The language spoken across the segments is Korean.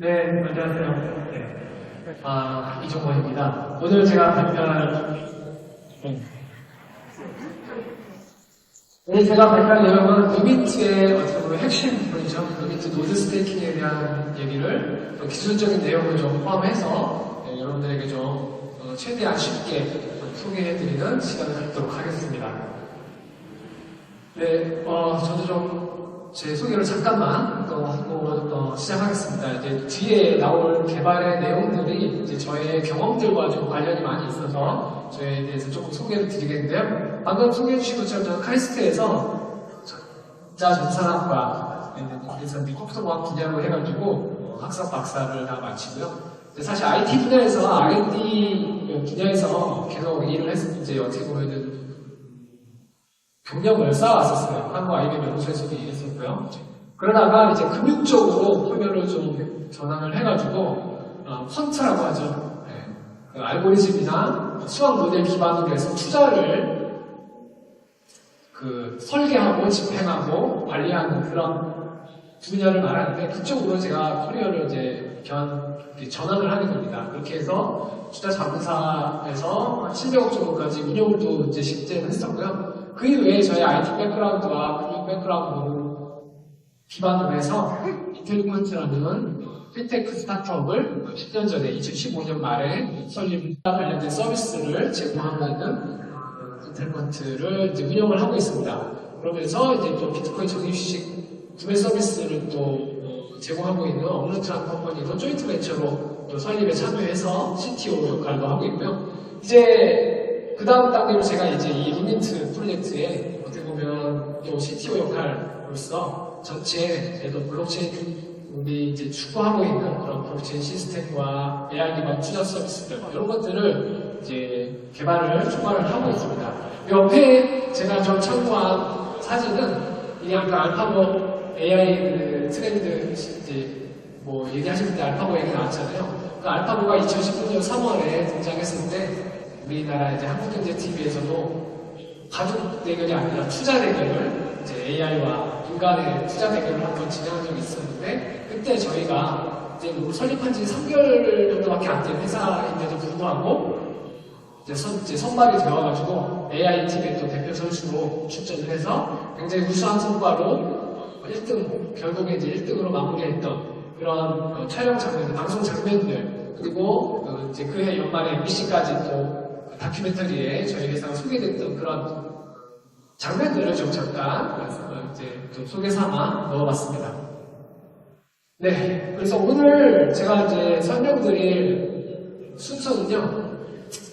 네, 안녕하세요. 네. 이종원입니다. 오늘 제가 발표할, 오늘 제가 발표할 내용은 루비트의 어떻게 보면 핵심 부분이죠. 루비트 노드 스테이킹에 대한 얘기를, 또 기술적인 내용을 좀 포함해서 여러분들에게 좀 최대한 쉽게 소개해드리는 시간을 갖도록 하겠습니다. 네, 저도 좀 제 소개를 잠깐만 또 하고 시작하겠습니다. 이제 뒤에 나올 개발의 내용들이 이제 저의 경험들과 좀 관련이 많이 있어서 저에 대해서 조금 소개를 드리겠는데요. 방금 소개해 주신 것처럼 저는 카이스트에서 전자전산학과에서 컴퓨터과학 분야로 해가지고 학사 박사를 다 마치고요. 사실 IT 분야에서 R&D 분야에서 계속 일을 했을 때 이제 어떻게 보면은 경력을 쌓아왔었어요. 한국 IBM 연구소에서도 일했었고요. 그러다가 이제 금융 쪽으로 분야를 좀 전환을 해가지고 퀀트라고 하죠. 네. 그 알고리즘이나 수학 모델 기반으로 해서 투자를 설계하고 집행하고 관리하는 그런 분야를 말하는데 그쪽으로 제가 커리어를 이제 전환을 하게 됩니다. 그렇게 해서 투자 자문사에서 한 700억 정도까지 운영도 이제 실제로 했었고요. 그 이후에 저의 IT 백그라운드와 금융 백그라운드를 기반으로 해서 인텔리퀀트라는 핀테크 스타트업을 10년 전에 2015년 말에 설립과 관련된 서비스를 제공하고 있는 인텔리퀀트를 이제 운영을 하고 있습니다. 그러면서 이제 또 비트코인 적립주식 구매 서비스를 또 제공하고 있는 업루트라는 컴퍼니도 조인트 벤처로 또 설립에 참여해서 CTO 역할도 하고 있고요. 이제 그 다음 단계로 제가 이제 이 루비트 프로젝트에 어떻게 보면 또 CTO 역할로서 전체 블록체인 우리 이제 추구하고 있는 그런 블록체인 시스템과 AI 기반 투자 서비스들 이런 것들을 이제 개발을 추가를 하고 있습니다. 옆에 제가 좀 참고한 사진은 이게 아까 알파고 AI 트렌드 이제 뭐 얘기하실 때 알파고 얘기 나왔잖아요. 그 알파고가 2019년 3월에 등장했을 때 우리나라 이제 한국경제TV에서도 가족 대결이 아니라 투자 대결을 이제 AI와 인간의 투자 대결을 한번 진행한 적이 있었는데 그때 저희가 이제 설립한 지 3개월 정도밖에 안 된 회사인데도 불구하고 이제 선발이 되어가지고 AI 팀의 또 대표 선수로 출전을 해서 굉장히 우수한 성과로 1등 결국에 이제 1등으로 마무리했던 그런 촬영 장면들, 방송 장면들 그리고 이제 그해 연말에 MBC까지 또 다큐멘터리에 저희 회사가 소개됐던 그런 장면들을 좀 잠깐 이제 좀 소개 삼아 넣어봤습니다. 네, 그래서 오늘 제가 이제 설명드릴 순서는요.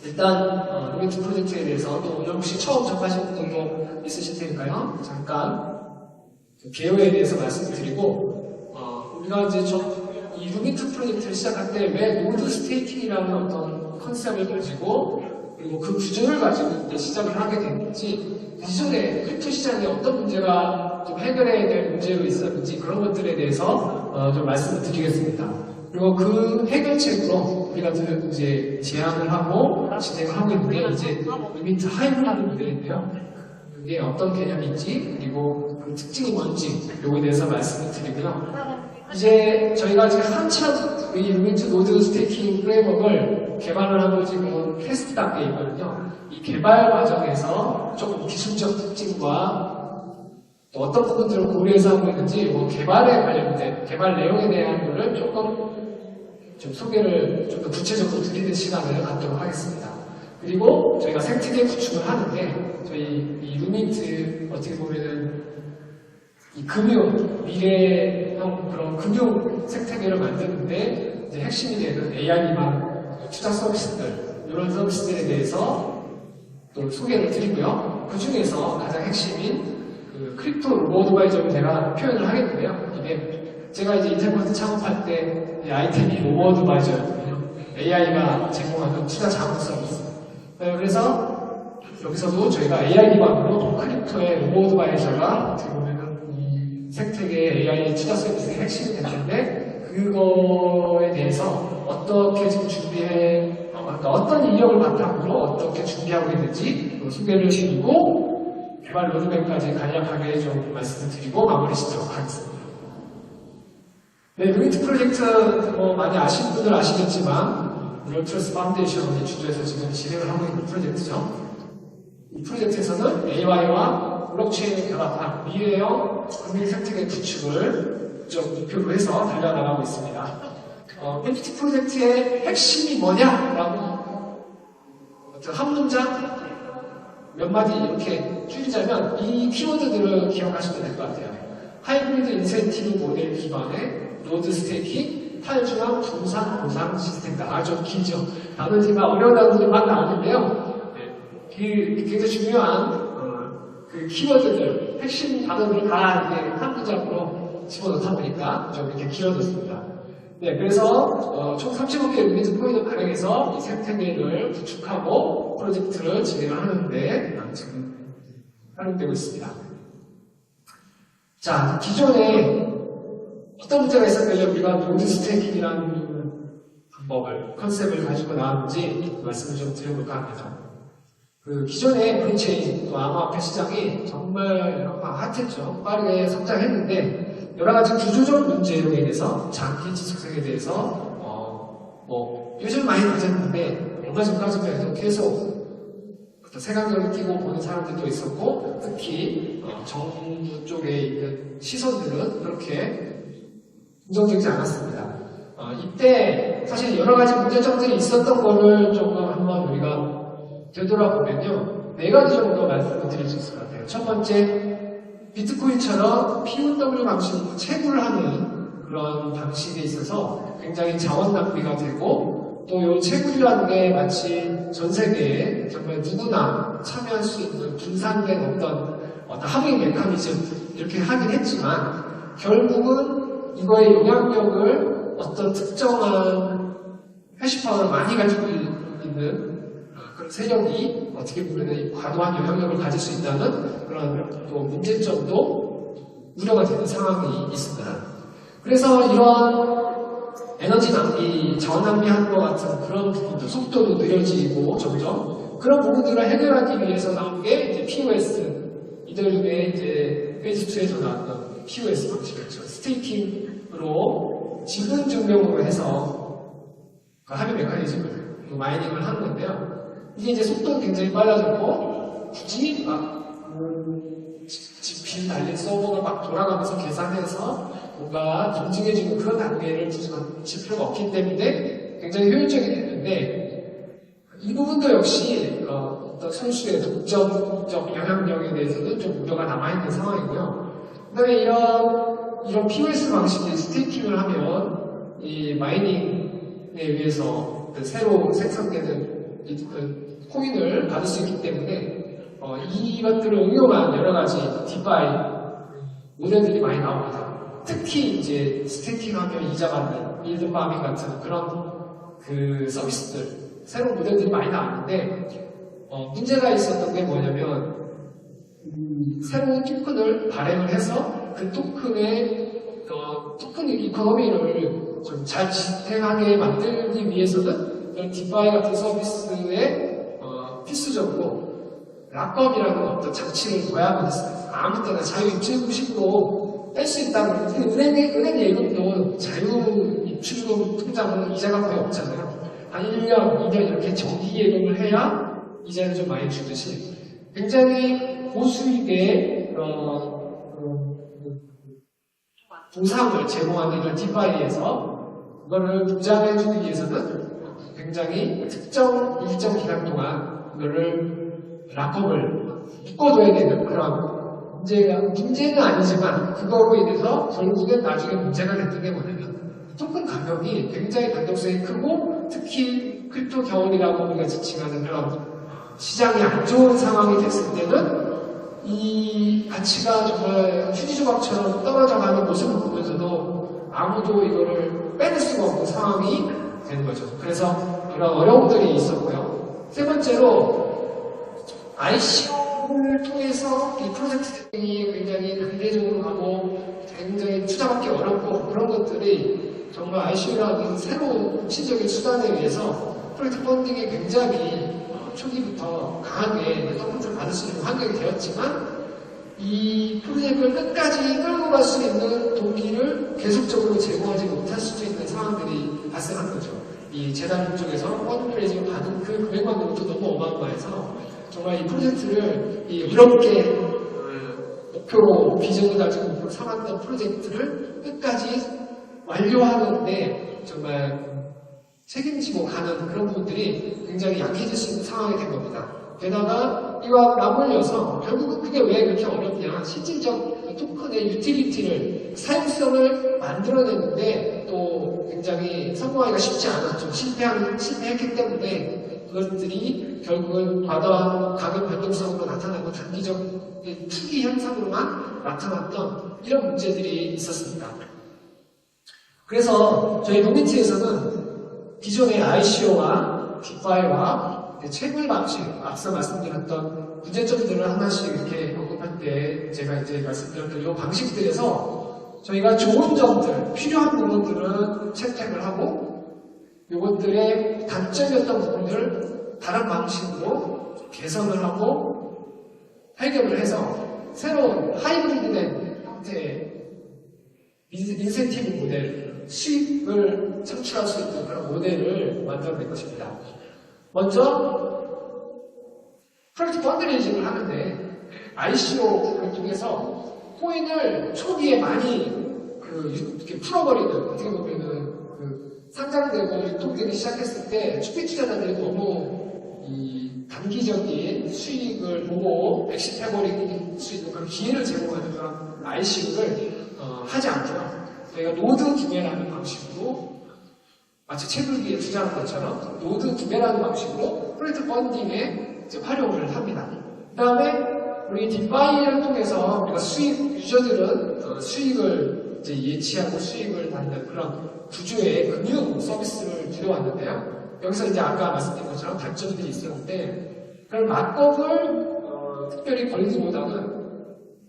일단 루비트 프로젝트에 대해서 또 오늘 혹시 처음 접하신 분들도 있으실 테니까요. 잠깐 개요에 대해서 말씀드리고 우리가 이제 이 루비트 프로젝트를 시작할 때 왜 노드 스테이킹이라는 어떤 컨셉을 가지고 그리고 그 구조를 가지고 이제 시작을 하게 됐는지 기존의 크립토 시장에 어떤 문제가 좀 해결해야 될 문제가 있었는지 그런 것들에 대해서 좀 말씀을 드리겠습니다. 그리고 그 해결책으로 우리가 이제 제안을 하고 진행을 하고 있는 게 이제 루비트 하이브라는 모델인데요. 그게 어떤 개념인지 그리고 그 특징이 뭔지 요거에 대해서 말씀을 드리고요. 이제 저희가 지금 한참 이 루비트 노드 스테이킹 프레임워크를 개발을 하고 지금 테스트 단계에 있거든요. 이 개발 과정에서 조금 기술적 특징과 또 어떤 부분들을 고려해서 하고 있는지 뭐 개발에 관련된 개발 내용에 대한 거를 조금 좀 소개를 좀 더 구체적으로 드리는 시간을 갖도록 하겠습니다. 그리고 저희가 생태계 구축을 하는데 저희 이 루비트 어떻게 보면은 이 금융, 미래형 그런 금융 생태계를 만드는데 이제 핵심이 되는 AI 기반 투자 서비스들, 이런 서비스들에 대해서 또 소개를 드리고요. 그 중에서 가장 핵심인 그 크립토 로보어드바이저를 제가 표현을 하겠는데요. 이게 제가 이제 인텔리퀀트 창업할 때 아이템이 로보어드바이저였거든요. AI가 제공하는 투자 자문 서비스. 그래서 여기서도 저희가 AI 기반으로 크립토의 로보어드바이저가 어떻게 보면은 생태계 AI 투자 서비스의 핵심이 됐는데 그거에 대해서 어떻게 지금 그러니까 어떤 인력을 바탕으로 어떻게 준비하고 있는지 소개를 드리고 개발 로드맵까지 간략하게 좀 말씀을 드리고 마무리 짓도록 하겠습니다. 네, 유니티 프로젝트 많이 아시는 분들 아시겠지만 롤트러스 파운데이션이 주도해서 지금 진행을 하고 있는 프로젝트죠. 이 프로젝트에서는 AI와 블록체인을 결합한 미래형 금융 생태계 구축을 좀 목표로 해서 달려나가고 있습니다. 유니티 프로젝트의 핵심이 뭐냐라고 어떤 한 문장 몇 마디 이렇게 줄이자면 이 키워드들을 기억하시면 될 것 같아요. 하이브리드 인센티브 모델 기반의 로드 스테이킹, 탈중앙 분산 보상 시스템이다. 아주 길죠. 단어지가 어려운 단어들이 막 나오는데요. 굉장히 중요한 그 키워드들, 핵심 단어들을 다 이렇게 한 문장으로 집어넣다 보니까 좀 이렇게 길어졌습니다. 네, 그래서 총 35개 리니지 포인트 발행해서 이 생태계를 구축하고 프로젝트를 진행을 하는데 지금 활용되고 있습니다. 자, 기존에 어떤 문제가 있었길래 우리가 로드 스테이킹이라는 방법을, 컨셉을 가지고 나왔는지 말씀을 좀 드려볼까 합니다. 그 기존의 블록체인 또 암호화폐 시장이 정말 핫했죠. 빠르게 성장했는데 여러 가지 구조적 문제로 인해서 장기 지속성에 대해서 요즘 많이 낮았는데 얼마 전까지만 해도 계속 색안경을 끼고 보는 사람들도 있었고 특히 정부 쪽에 있는 시선들은 그렇게 긍정적이지 않았습니다. 이때 사실 여러 가지 문제점들이 있었던 거를 조금 한번 우리가 되돌아보면요. 4가지 정도 말씀을 드릴 수 있을 것 같아요. 첫 번째, 비트코인처럼 P&W 방식으로 채굴을 하는 그런 방식에 있어서 굉장히 자원 낭비가 되고 또 이 채굴이라는 게 마치 전 세계에 정말 누구나 참여할 수 있는 분산된 어떤 합의 메커니즘 이렇게 하긴 했지만 결국은 이거의 영향력을 어떤 특정한 해시파워를 많이 가지고 있는 그런 세력이 어떻게 보면 과도한 영향력을 가질 수 있다는 그런 또 문제점도 우려가 되는 상황이 있습니다. 그래서 이런 에너지 낭비, 자원 낭비하는 것 같은 그런 부분들, 속도도 느려지고 점점 그런 부분들을 해결하기 위해서 나온 게 이제 POS, 이더리움의 이제 페이즈 2에서 나왔던 POS 방식이었죠. 스테이킹으로 지분 증명으로 해서 그 합의 메커니즘을 마이닝을 하는 건데요. 이게 이제 속도는 굉장히 빨라졌고 굳이 집 달린 서버가 막 돌아가면서 계산해서 뭔가 검증해주는 그런 단계를 질 필요가 없기 때문에 굉장히 효율적이 됐는데 이 부분도 역시 어떤 선수의 독점적 영향력에 대해서는 좀 우려가 남아있는 상황이고요. 그 다음에 이런 POS 방식의 스테이킹을 하면 이 마이닝에 의해서 새로 생성되는 코인을 받을 수 있기 때문에 이것들을 응용한 여러 가지 디파이 모델들이 많이 나옵니다. 특히 이제 스테이킹하면 이자 받는 빌드 파밍 같은 그런 그 서비스들 새로운 모델들이 많이 나왔는데 문제가 있었던 게 뭐냐면 새로운 토큰을 발행을 해서 그 토큰의 토큰 이코노미를 좀 잘 지탱하게 만들기 위해서는 이런 디파이 같은 서비스에 필수적으로 락업이라는 어떤 장치를 둬야만 했어요. 아무 때나 자유 입출금식으로 뺄 수 있다는 은행 예금도 자유 입출금 통장은 이자가 거의 없잖아요. 한 1년, 2년 이렇게 정기 예금을 해야 이자를 좀 많이 주듯이 굉장히 고수익의 보상을 제공하는 이런 디파이에서 그거를 보장해주기 위해서는 굉장히 특정 일정 기간 동안 그거를 락업을 묶어둬야 되는 그런 문제는 아니지만 그거로 인해서 결국엔 나중에 문제가 됐던 게 뭐냐면 토큰 가격이 굉장히 변동성이 크고 특히 크립토 겨울이라고 우리가 지칭하는 그런 시장이 안 좋은 상황이 됐을 때는 이 가치가 정말 휴지조각처럼 떨어져가는 모습을 보면서도 아무도 이거를 빼낼 수가 없는 상황이 되는 거죠. 그래서 이런 어려움들이 있었고요. 세 번째로 ICO를 통해서 이 프로젝트 진행이 굉장히 단계적으로 가고 굉장히 투자받기 어렵고 그런 것들이 정말 ICO라는 새로운 시적인 수단에 의해서 프로젝트 펀딩이 굉장히 초기부터 강하게 서포트를 받을 수 있는 환경이 되었지만 이 프로젝트를 끝까지 끌고 갈 수 있는 동기를 계속적으로 제공하지 못할 수도 있는 상황들이 발생한 거죠. 이 재단 쪽에서 펀드레이징을 받은 그 금액만 놓고도 너무 어마어마해서 정말 이 프로젝트를 이렇게 목표로 비전을 가지고 목표로 삼았던 프로젝트를 끝까지 완료하는데 정말 책임지고 가는 그런 부분들이 굉장히 약해질 수 있는 상황이 된 겁니다. 게다가 이와 맞물려서 결국은 그게 왜 그렇게 어렵냐, 실질적 토큰의 유틸리티를, 사용성을 만들어내는데 또 굉장히 성공하기가 쉽지 않았죠. 실패했기 때문에 그것들이 결국은 과도한 가격 변동성으로 나타나고 단기적 투기 현상으로만 나타났던 이런 문제들이 있었습니다. 그래서 저희 노미트에서는 기존의 ICO와 디파이와 채굴 방식, 앞서 말씀드렸던 문제점들을 하나씩 이렇게 언급할 때 제가 이제 말씀드렸던 이 방식들에서 저희가 좋은 점들, 필요한 부분들은 채택을 하고 이것들의 단점이었던 부분을 다른 방식으로 개선을 하고 해결을 해서 새로운 하이브리드된 형태의 인센티브 모델, 수익을 창출할 수 있는 그런 모델을 만들어낸 것입니다. 먼저 프로젝트 펀드레이징을 하는데 ICO를 통해서 코인을 초기에 많이 이렇게 풀어버리는, 어떻게 보면은 상장되고 유통되기 시작했을 때 초기 투자자들이 너무 이 단기적인 수익을 보고 엑시트해버릴 수 있는 그런 기회를 제공하는 그런 ICO를 하지 않고요. 저희가 노드 구매라는 방식으로 마치 채굴기에 투자하는 것처럼 노드 구매라는 방식으로 프로젝트 펀딩에 활용을 합니다. 그 다음에 우리 디파이를 통해서 우리가 유저들은 수익을 이제 예치하고 수익을 받는 그런 구조의 금융 서비스를 들여왔는데요. 여기서 이제 아까 말씀드린 것처럼 단점들이 있었는데 그런 막법을 특별히 걸기보다는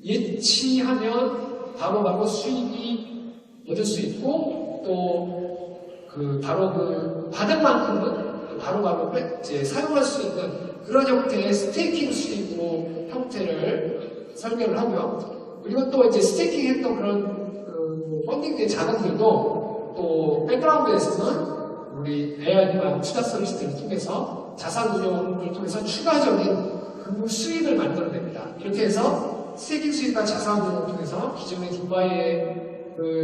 예치하면 바로바로 수익이 얻을 수 있고 또 바로 받은 만큼은 바로바로 이제 사용할 수 있는 그런 형태의 스테이킹 수익으로 형태를 설계를 하고요. 그리고 또 이제 스테이킹 했던 그런 펀딩된 자금들도 또 백그라운드에서는 우리 AI만 투자 서비스들을 통해서 자산 운용을 통해서 추가적인 금융 수익을 만들어냅니다. 이렇게 해서 스테이킹 수익과 자산 운용을 통해서 기존의 디파이의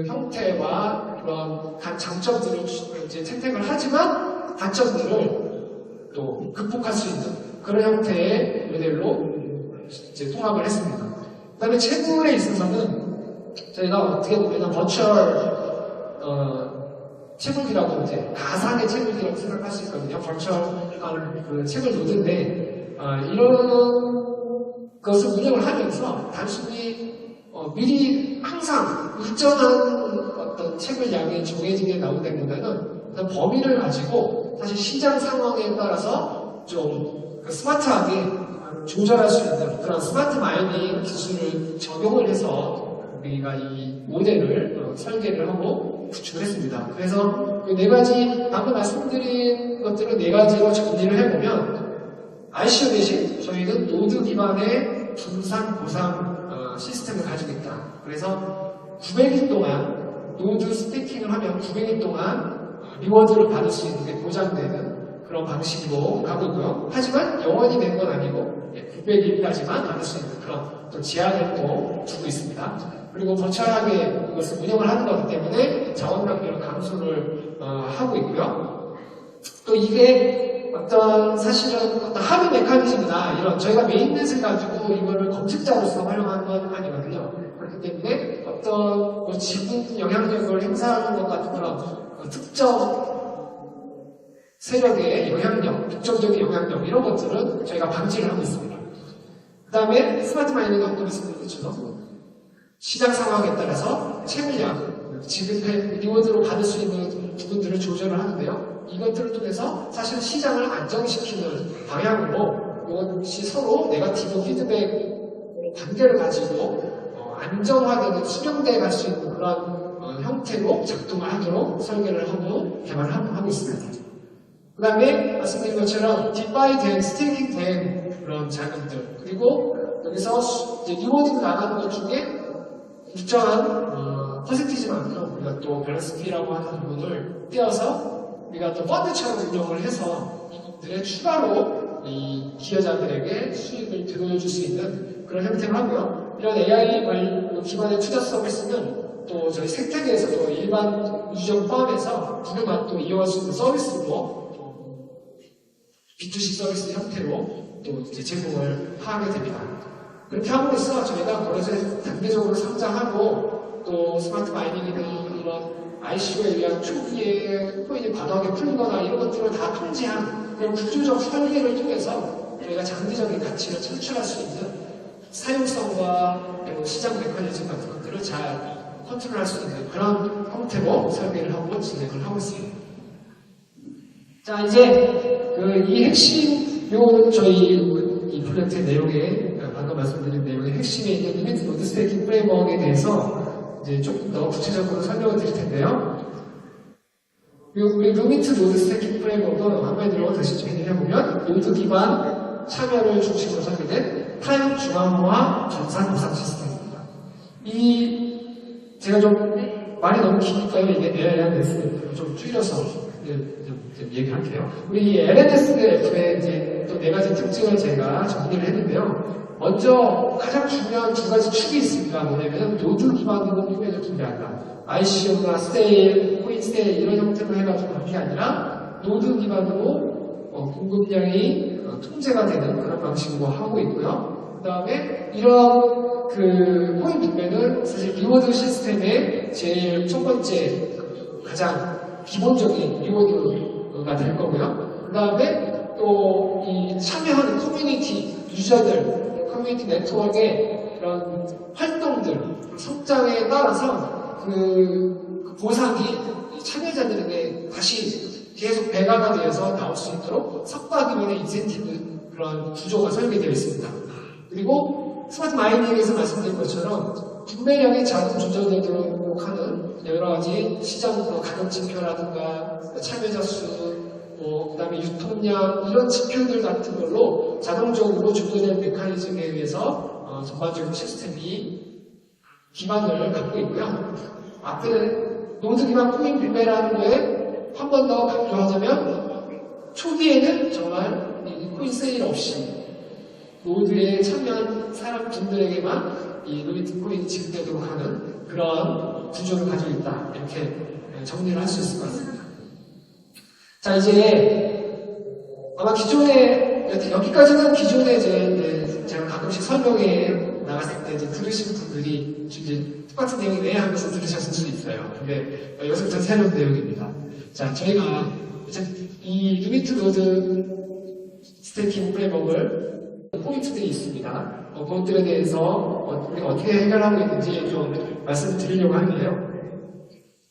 형태와 그런 장점들을 이제 채택을 하지만 단점들을 또 극복할 수 있는 그런 형태의 모델로 이제 통합을 했습니다. 그 다음에 채굴에 있어서는 저희가 어떻게 보면 버추얼 채굴기라고 이제 가상의 채굴기라고 생각할 수 있거든요. 버추얼 채굴 노드인데 이런 것을 운영을 하면서 단순히 미리 항상 일정한 어떤 채굴 양이 정해지게 나온다기보다는 범위를 가지고 사실 시장 상황에 따라서 좀 스마트하게 조절할 수 있는 그런 스마트 마이닝 기술을 적용을 해서 우리가 이 모델을 설계를 하고 구축했습니다. 그래서 그 네 가지 방금 말씀드린 것들을 네 가지로 정리를 해보면 ICO 대신 저희는 노드 기반의 분산 보상 시스템을 가지고 있다. 그래서 900일 동안 노드 스테이킹을 하면 900일 동안 리워드를 받을 수 있는 게 보장되는 그런 방식으로 가고 있고요. 하지만 영원히 된 건 아니고 900일까지만 받을 수 있는 그런 또 제한을 또 두고 있습니다. 그리고 버추얼하게 이것을 운영을 하는 거기 때문에 자원 낭비를 감소를 하고 있고요. 또 이게 사실은 어떤 합의 메커니즘이나 이런 저희가 메인넷을 가지고 이거를 검색자로서 활용하는 건 아니거든요. 그렇기 때문에 어떤 지분 영향력을 행사하는 것 같은 그런 특정 세력의 영향력, 독점적인 영향력 이런 것들은 저희가 방지를 하고 있습니다. 그 다음에 스마트 마이닝은 아까 말씀드린 것처럼 시장 상황에 따라서 채굴량, 지급해 리워드로 받을 수 있는 부분들을 조절을 하는데요. 이것들을 통해서 사실 시장을 안정시키는 방향으로 이것이 서로 네거티브 피드백 관계를 가지고 안정화되는 수렴돼 갈 수 있는 그런 형태로 작동을 하도록 설계를 하고 개발을 하고 있습니다. 그 다음에 말씀드린 것처럼 디파이 된, 스테이킹 된 그런 자금들 그리고 여기서 이제 리워딩 나가는 것 중에 일정한 퍼센티지만큼 우리가 또 밸런스 피라고 하는 부분을 떼어서 우리가 또 펀드처럼 운영을 해서 이들의 추가로 이 기여자들에게 수익을 되돌려줄 수 있는 그런 형태로 하고요. 이런 AI 기반의 투자 서비스는 또 저희 생태계에서도 일반 유저 포함해서 누구나 또 이용할 수 있는 서비스로 B2C 서비스 형태로 또 이제 제공을 하게 됩니다. 그렇게 함으로써 저희가 거래소에서 단계적으로 성장하고 또 스마트 마이닝이나 이런 ICO에 의한 초기에 코인이 과도하게 풀리거나 이런 것들을 다 통제한 그런 구조적 설계를 통해서 저희가 장기적인 가치를 창출할 수 있는 사용성과 그리고 시장 메커니즘 같은 것들을 잘 컨트롤할 수 있는 그런 형태로 설계를 하고 진행을 하고 있습니다. 자, 이제 이 핵심 저희 이 프로젝트의 내용에 방금 말씀드린 내용의 핵심에 있는 리미트 노드 스테이킹 프레임워크에 대해서 이제 조금 더 구체적으로 설명을 드릴 텐데요. 우리 리미트 노드 스테이킹 프레임워크는 화면에 들어가 다시 좀 해보면 노드 기반 참여를 중심으로 설계된 타임 중앙화 전산 보상 시스템입니다. 제가 좀 말이 너무 기니까요. 이게 LNS를 좀 줄여서 좀 얘기할게요. 우리 이 LNSF의 이제 또 4가지 특징을 제가 정리를 했는데요. 먼저 가장 중요한 2가지 축이 있습니다. 뭐냐면 노드 기반으로 코인을 준비한다. ICO나 스테일, 코인 스테일 이런 형태로 해가지고 하는 게 아니라 노드 기반으로 공급량이 통제가 되는 그런 방식으로 하고 있고요. 그 다음에 이런 코인 분배는 사실 리워드 시스템의 제일 첫 번째 가장 기본적인 리워드가 될 거고요. 그 다음에 또 이 참여하는 커뮤니티, 유저들, 커뮤니티 네트워크의 그런 활동들, 성장에 따라서 그 보상이 참여자들에게 다시 계속 배가가 되어서 나올 수 있도록 석가기반의 인센티브 그런 구조가 설계되어 있습니다. 그리고 스마트 마이닝에서 말씀드린 것처럼 분배량이 자동 조절되도록 하는 여러 가지 시장 가격 지표라든가 참여자 수, 그 다음에 유통량 이런 지표들 같은 걸로 자동적으로 조절된 메커니즘에 의해서 전반적인 시스템이 기반을 갖고 있고요. 앞에는 노드 기반 코인 분배라는 거에 한 번 더 강조하자면 초기에는 정말 코인 세일 없이 노드에 참여한 사람들에게만 이 리미트 코인이 지급되도록 하는 그런 구조를 가지고 있다. 이렇게 정리를 할 수 있을 것 같습니다. 자, 이제 아마 기존에 여기까지는 기존에 제가 가끔씩 설명에 나갔을 때 이제 들으신 분들이 이제 똑같은 내용이네 하면서 들으셨을 수도 있어요. 근데 여기서부터 새로운 내용입니다. 자, 저희가 이 리미트 노드 스테이킹 프레임워크를 포인트들이 있습니다. 그것들에 대해서 우리가 어떻게 해결하고 있는지 좀 말씀드리려고 하는데요.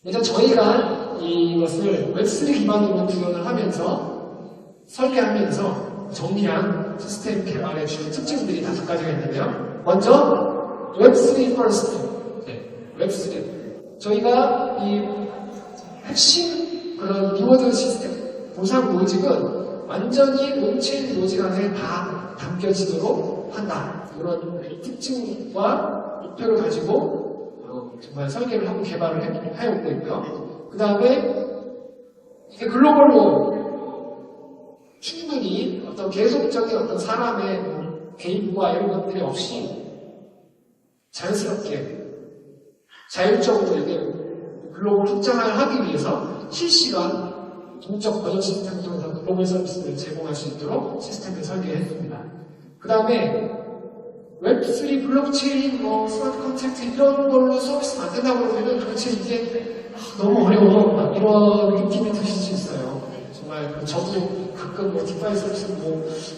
일단 저희가 이것을 웹3 기반으로 구현을 하면서 설계하면서 정리한 시스템 개발의 주요 특징들이 5가지가 있는데요. 먼저 웹3 first. 웹3. 저희가 이 핵심 그런 리워드 시스템, 보상 로직은 완전히 온체인 로직 안에 다 담겨지도록 한다. 이런 특징과 목표를 가지고 정말 설계를 하고 개발을 해오고 있고요. 그 다음에 이게 글로벌로 충분히 어떤 계속적인 어떤 사람의 개입과 이런 것들이 없이 자연스럽게 자율적으로 이게 글로벌 확장을 하기 위해서 실시간 동적 버전 시스템을 통해서 글로벌 서비스를 제공할 수 있도록 시스템을 설계했습니다. 그 다음에 웹3 블록체인, 스마트 컨트랙트 이런 걸로 서비스 만든다고 그러면 도대체 이게 너무 어려워 이런 느낌이 드실 수 있어요. 정말 저도 가끔 디파이 서비스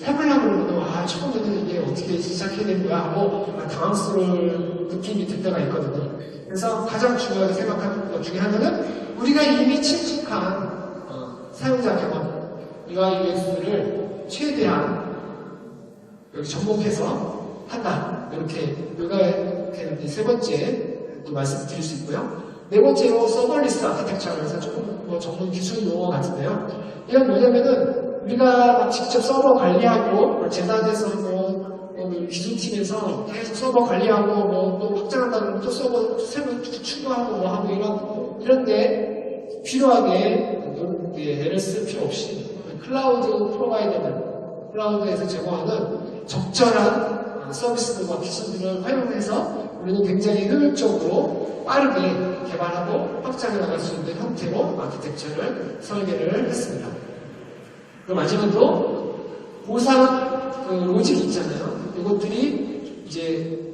해보려고 그러면 처음에는 이게 어떻게 시작해야 되는 거야 하고 당황스러울 느낌이 들 때가 있거든요. 그래서 가장 중요하게 생각하는 것 중에 하나는 우리가 이미 친숙한 사용자 경험, UI UX를 최대한 여기 접목해서 한다. 이렇게 세 번째 또 말씀드릴 수 있고요. 네 번째로 서버리스 아키텍처라서 조금 전문 기술 용어 같은데요. 이건 뭐냐면은 우리가 직접 서버 관리하고 재단에서 우리 기술팀에서 계속 서버 관리하고 뭐 또 확장한다 그러면 또 서버 새로 추가하고 뭐 하고 이런데 필요하게 애를 쓸 필요 없이 클라우드 클라우드에서 제공하는 적절한 서비스들과 기술들을 활용해서 우리는 굉장히 효율적으로 빠르게 개발하고 확장해 나갈 수 있는 형태로 아키텍처를 설계를 했습니다. 그리고 마지막으로 보상 로직이 있잖아요. 이것들이 이제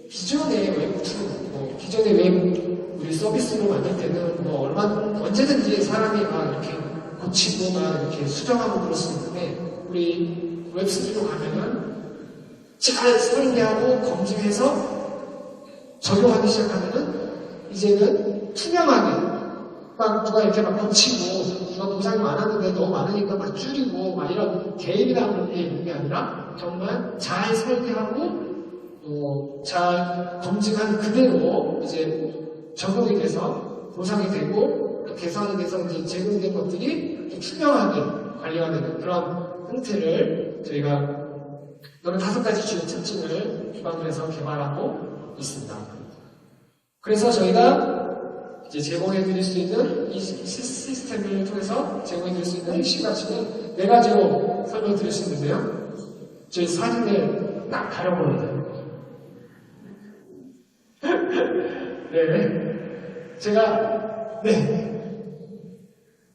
기존의 웹2, 기존의 웹 우리 서비스로 만들 때는 뭐 언제든지 사람이 막 이렇게 고치고 막 이렇게 수정하고 그럴 수 있는데 우리 웹3로 가면은 잘 설계하고 검증해서 적용하기 시작하면은 이제는 투명하게 막 누가 이렇게 막 고치고 누가 보상이 많았는데 너무 많으니까 막 줄이고 막 이런 개입이라는 게 있는 게 아니라 정말 잘 설계하고 잘 검증한 그대로 이제 적용이 돼서 보상이 되고 개선이 돼서 이제 제공된 것들이 투명하게 관리가 되는 그런 형태를 저희가 이런 5가지 주요 특징을 기반으로 해서 개발하고 있습니다. 그래서 저희가 이제 제공해드릴 수 있는 이 시스템을 통해서 제공해드릴 수 있는 핵심 가치는 4가지로 설명드릴 수 있는데요. 저희 사진을 딱 가려보는데요. 네. 제가,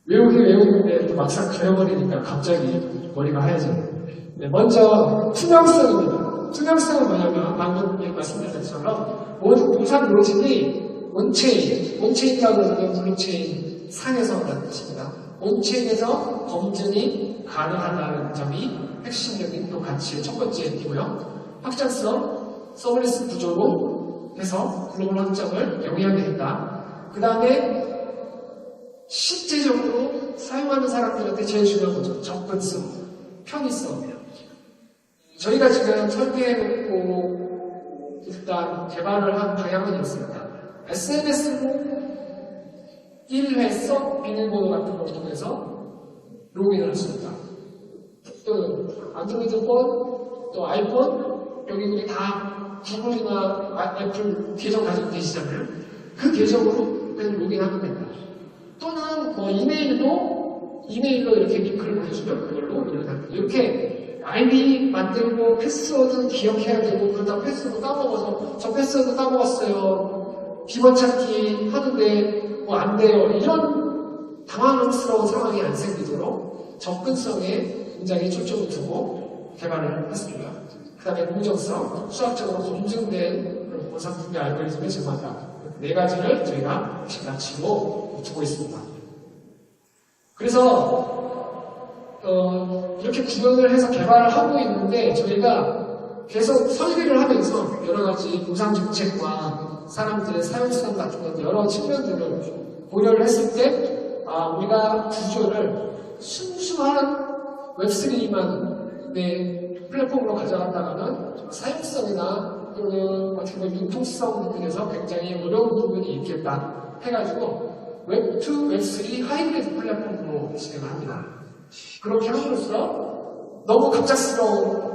외우는데 또 막상 가려버리니까 갑자기 머리가 하얘져요. 네, 먼저, 투명성입니다. 투명성은 뭐냐면, 방금 말씀드린 것처럼, 모든 보상 로직이 온체인이라고 하는 블록체인 상에서 한다는 뜻입니다. 온체인에서 검증이 가능하다는 점이 핵심적인 또 가치의 첫 번째이고요. 확장성, 서버리스 구조로 해서 글로벌 확장을 영위하게 된다. 그 다음에 실제적으로 사용하는 사람들한테 제일 중요한 거죠. 접근성, 편의성. 저희가 지금 설계해놓고 일단 개발을 한 방향은 이렇습니다. SNS로 1회 써 비밀번호 같은 걸 통해서 로그인을 할 수 있다. 또 안드로이드 폰, 또 아이폰, 여기 우리 다 구글이나 애플 계정 가지고 계시잖아요. 그 계정으로 그냥 로그인하면 된다. 또는 뭐 이메일로 이렇게 링크를 보내주면 그걸로 로그인을 한다. 이렇게 아이디 만들고 패스워드 기억해야 되고 그러다 패스워드 까먹어서 저 패스워드 까먹었어요. 비번 찾기 하는데 뭐 안 돼요. 이런 당황스러운 상황이 안 생기도록 접근성에 굉장히 초점을 두고 개발을 했습니다. 그 다음에 공정성, 수학적으로 검증된 보상 분배 알고리즘을 제공한다. 4가지를 저희가 핵심 가치로 두고 있습니다. 그래서 이렇게 구현을 해서 개발을 하고 있는데 저희가 계속 설계를 하면서 여러 가지 보상 정책과 사람들의 사용성 같은 것 여러 측면들을 고려를 했을 때 우리가 구조를 순수한 웹3만의 플랫폼으로 가져간다면 사용성이나 또는 어떻게 보면 융통성 부분에서 굉장히 어려운 부분이 있겠다 해가지고 웹2, 웹3 하이브리드 플랫폼으로 진행을 합니다. 그렇게 함으로써 너무 갑작스러운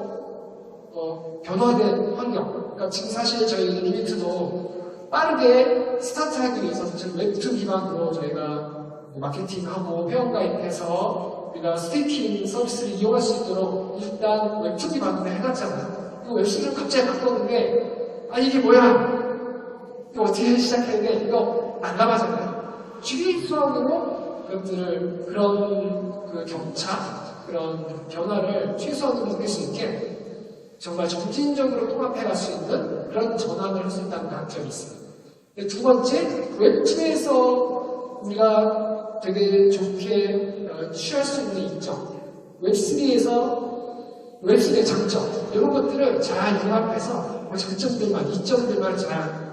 변화된 환경, 그러니까 지금 사실 저희 유니트도 빠르게 스타트하기 위해서 지금 웹2 기반으로 저희가 마케팅하고 회원가입해서 우리가 스테이킹 서비스를 이용할 수 있도록 일단 웹2 기반으로 해놨잖아요. 이거 웹3를 갑자기 바꿨는데 이게 뭐야? 이거 어떻게 시작해야 돼? 이거 난감하잖아요. 최소한으로 그것들을 그런 그 격차, 그런 변화를 최소한으로 느낄 수 있게 정말 점진적으로 통합해갈 수 있는 그런 전환을 할 수 있다는 강점이 있습니다. 두 번째, 웹2에서 우리가 되게 좋게 취할 수 있는 이점, 웹3의 장점, 이런 것들을 잘 융합해서 장점들만, 이점들만 잘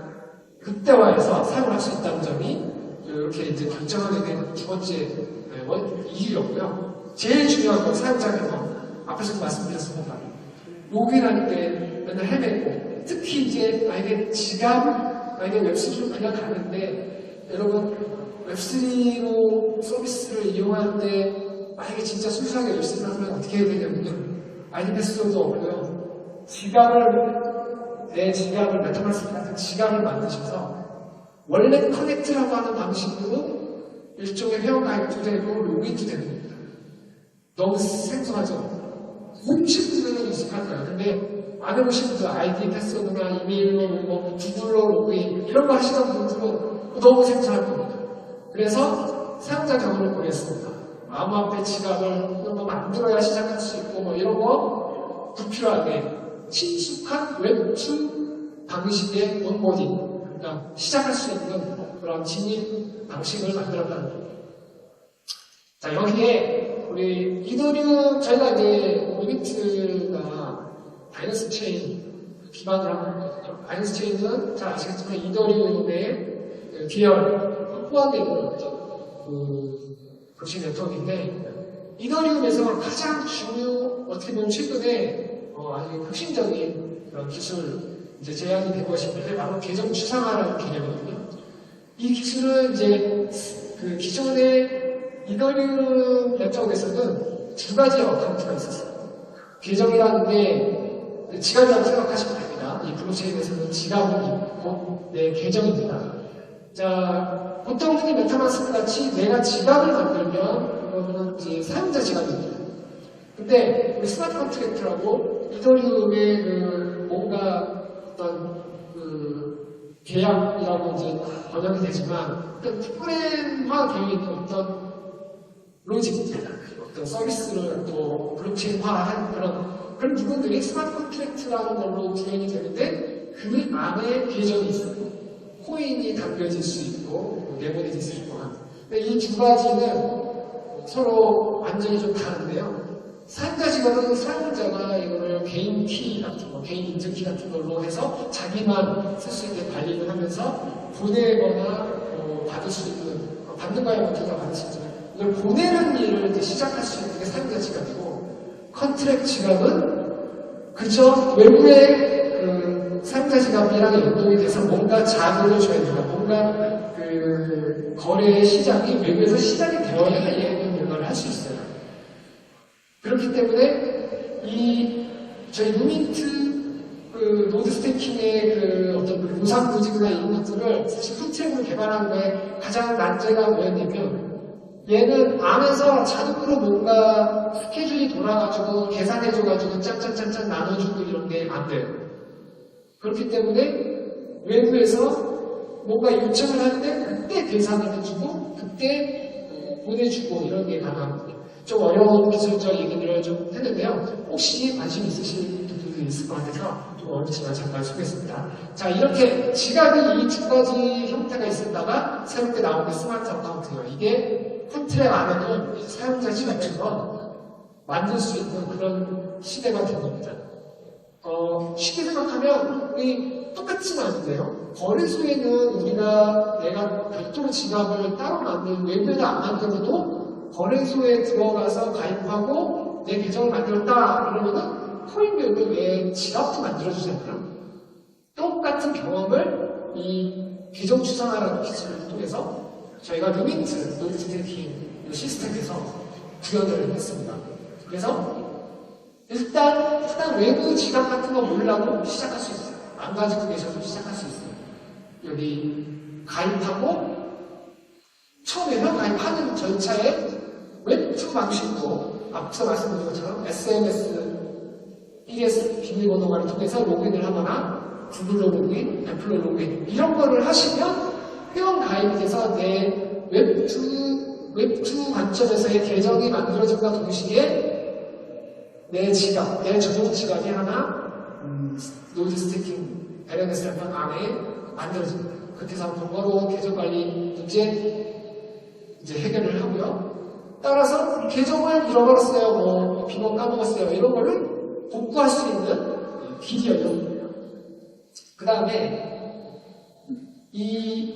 극대화해서 사용할 수 있다는 점이 이렇게 이제 결정하게 된 두 번째 이유였고요. 제일 중요한 건 사용자 경험. 앞에서 말씀드렸습니다. 로그인할 때 맨날 헤매고, 특히 이제 만약에 웹3로 그냥 가는데, 여러분, 웹3로 서비스를 이용할 때, 만약에 진짜 순수하게 웹3를 하면 어떻게 해야 되냐면요. 아이디 패스워드 없고요. 내 지갑을 메타마스크 같은 지갑을 만드셔서 원래 커넥트라고 하는 방식으로 일종의 회원가입도 되고 로그인도 되는 겁니다. 너무 생소하죠? 모르시는 분들은 익숙할 거예요. 근데 안 해보신 분들 아이디, 패스워드나 이메일로 뭐 구글로 로그인 이런 거 하시던 분들은 너무 생소할 겁니다. 그래서 사용자 경험을 보겠습니다. 암호화폐 지갑을 이런 거 만들어야 시작할 수 있고 뭐 이런 거 불필요하게 친숙한 웹2 방식의 온보딩 그러니까 시작할 수 있는 그런 진입 방식을 만들었다는 겁니다. 자, 여기에 우리 이더리움, 저희가 이제 리미트가 바이낸스 체인 기반으로 하는 거거든요. 바이낸스 체인은 잘 아시겠지만 이더리움의 계열, 포함되어 있는 어떤 브록체인 네트워크인데, 이더리움에서 가장 어떻게 보면 최근에 아주 혁신적인 그런 기술, 이제 제안이 된 것인데, 바로 계정 추상화라는 개념이거든요. 이 기술은 이제 그 기존의 이더리움 네트워크에서는 두 가지 어카운트가 있었어요. 계정이라는 게 지갑이라고 생각하시면 됩니다. 이 블록체인에서는 지갑은 있고 내 계정입니다. 자, 보통 흔히 메타마스크 같이 내가 지갑을 만들면 그거는 이제 사용자 지갑입니다. 근데 우리 스마트 컨트랙트라고 이더리움의 뭔가 어떤 계약이라고 이제 번역이 되지만 어떤 프로그램화 되어 있는 어떤 로직입니다. 어떤 서비스를 또 블록체인화한 그런 부분들이 스마트 컨트랙트라는 걸로 구현이 되는데 그 안에 계정이 있어요. 코인이 담겨질 수 있고 내보내질 수 있고 하는. 근데 이 두 가지는 서로 완전히 좀 다른데요. 사용자 지갑은 사용자가 이거를 개인 키 같은 거, 개인 인증 키 같은 걸로 해서 자기만 쓸 수 있게 관리를 하면서 보내거나 받을 수 있는, 받는 거야 못해서 받을 수 있지만 이걸 보내는 일을 이제 시작할 수 있는 게 사용자 지갑이고, 컨트랙트 지갑은 그저 외부의 사용자 지갑이랑 연동이 돼서 뭔가 자극을 줘야 된다. 뭔가 거래의 시작이 외부에서 시작이 되어야 얘는 뭔가를 할 수 있어요. 그렇기 때문에 저희 루민트 노드 스테이킹의 어떤 보상 조직이나 이런 것들을 사실 풀트랙으로 개발하는 거에 가장 난제가 뭐였냐면, 얘는 안에서 자동으로 뭔가 스케줄이 돌아가지고 계산해줘가지고 짠짠짠짠 나눠주고 이런 게 안 돼요. 그렇기 때문에 외부에서 뭔가 요청을 하는데 그때 계산을 해주고 그때 보내주고 이런 게 가능합니다. 좀 어려운 기술적 얘기들을 좀 했는데요. 혹시 관심 있으신 분들도 있을 것 같아서 좀 어렵지만 잠깐 소개했습니다. 자, 이렇게 지갑이 이 두 가지 형태가 있었다가 새롭게 나온 게 스마트 어카운트예요. 이게 컨트랙 안에는 사용자 지갑처럼 만들 수 있는 그런 시대가 된 겁니다. 쉽게 생각하면 우리 똑같진 않은데요. 거래소에는 내가 별도로 지갑을 따로 만든 외부에다 안 만들어도 거래소에 들어가서 가입하고 내 계정을 만들었다 그러면은 코인별로 내 지갑도 만들어주잖아요. 똑같은 경험을 이 계정 추상화라는 기술을 통해서 저희가 루민트 노드 스테이킹 시스템에서 구현을 했습니다. 그래서 일단 외부 지갑 같은 거 몰라도 시작할 수 있어요. 안 가지고 계셔도 시작할 수 있어요. 여기 가입하고 처음에 가입하는 절차에 웹2 방식으로 앞서 말씀드린 것처럼 SMS, ES 비밀번호를 통해서 로그인을 하거나 구글로 로그인, 애플로 로그인 이런 거를 하시면 회원 가입이 돼서 내 웹2 관점에서의 계정이 만들어진과 동시에 내 지갑, 내 전용 지갑이 하나 노드 스테이킹 LNS 랩 안에 만들어집니다. 그렇게 해서 번거로운 계정 관리 문제 이제 해결을 하고요. 따라서 계정을 잃어버렸어요, 비번 까먹었어요, 이런 거를 복구할 수 있는 길이 열립니다. 그 다음에 이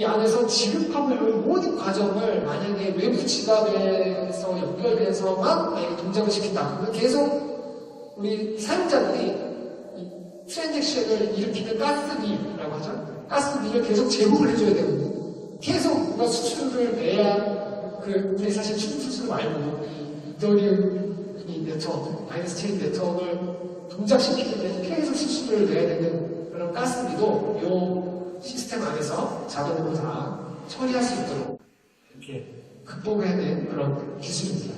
안에서 지급하고 이런 모든 과정을 만약에 외부 지갑에서 연결돼서만 동작을 시킨다. 그러면 계속 우리 사용자들이 트랜잭션을 일으키는 가스비라고 하죠. 가스비를 계속 제공을 해줘야 되거든요. 계속 뭔가 수수료를 내야 우리 사실 수수료 말고 이더리움 네트워크, 바이낸스 체인 네트워크를 동작시키는데 계속 수습을 내야 되는 그런 가스비도 이 시스템 안에서 자동으로 다 처리할 수 있도록 이렇게 극복해낸 그런 기술입니다.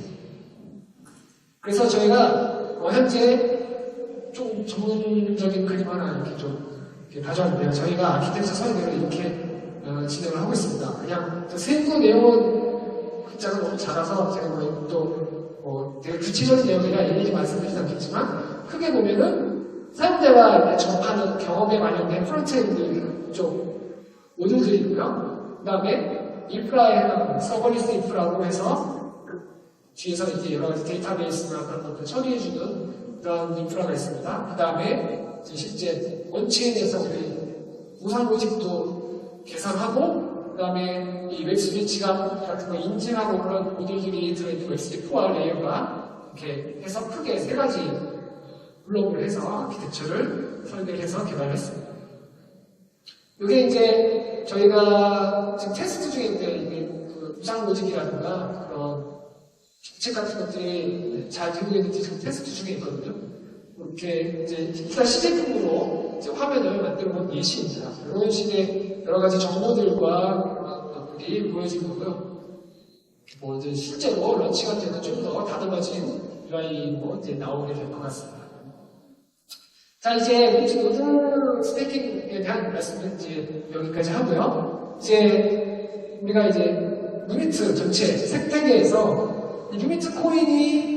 그래서 저희가 현재 좀 전문적인 그림 하나 이렇게 좀 가져왔는데요. 저희가 아키텍처 설계를 이렇게 진행을 하고 있습니다. 그냥 세부 내용 글자가 너무 작아서 제가 또 되게 구체적인 내용이라 일일이 말씀드리지 않겠지만 크게 보면은 사용자가 접하는 경험에 관련된 프론트엔드 쪽 모듈들이고요. 그 다음에 인프라에 해당하는 서버리스 인프라고 해서 뒤에서 이제 여러 가지 데이터베이스나 그런 것들 처리해주는 그런 인프라가 있습니다. 그 다음에 실제 원체인에서 우리 우상 로직도 계산하고, 그 다음에 이 웹 스위치가 같은 거 인증하고 그런 모듈들이 들어있는 웹3포와 레이어가 이렇게 해서 크게 세 가지 블록을 해서 아키텍처를 설계를 해서 개발했습니다. 이게 이제 저희가 지금 테스트 중인데 이게 우상 로직이라든가 그런 정책 같은 것들이 잘 되고 있는지 지금 테스트 중에 있거든요. 이렇게 이제 일단 시제품으로 이제 화면을 만들어 본 예시입니다. 이런 식의 여러 가지 정보들과 그런 것들이 보여진 거고요. 이제 실제로 런치가 되는 좀 더 다듬어진 UI로 이제 나오게 될 것 같습니다. 자, 이제 노드 스태킹에 대한 말씀은 이제 여기까지 하고요. 이제 우리가 이제 유니트 전체 생태계에서 유니트 코인이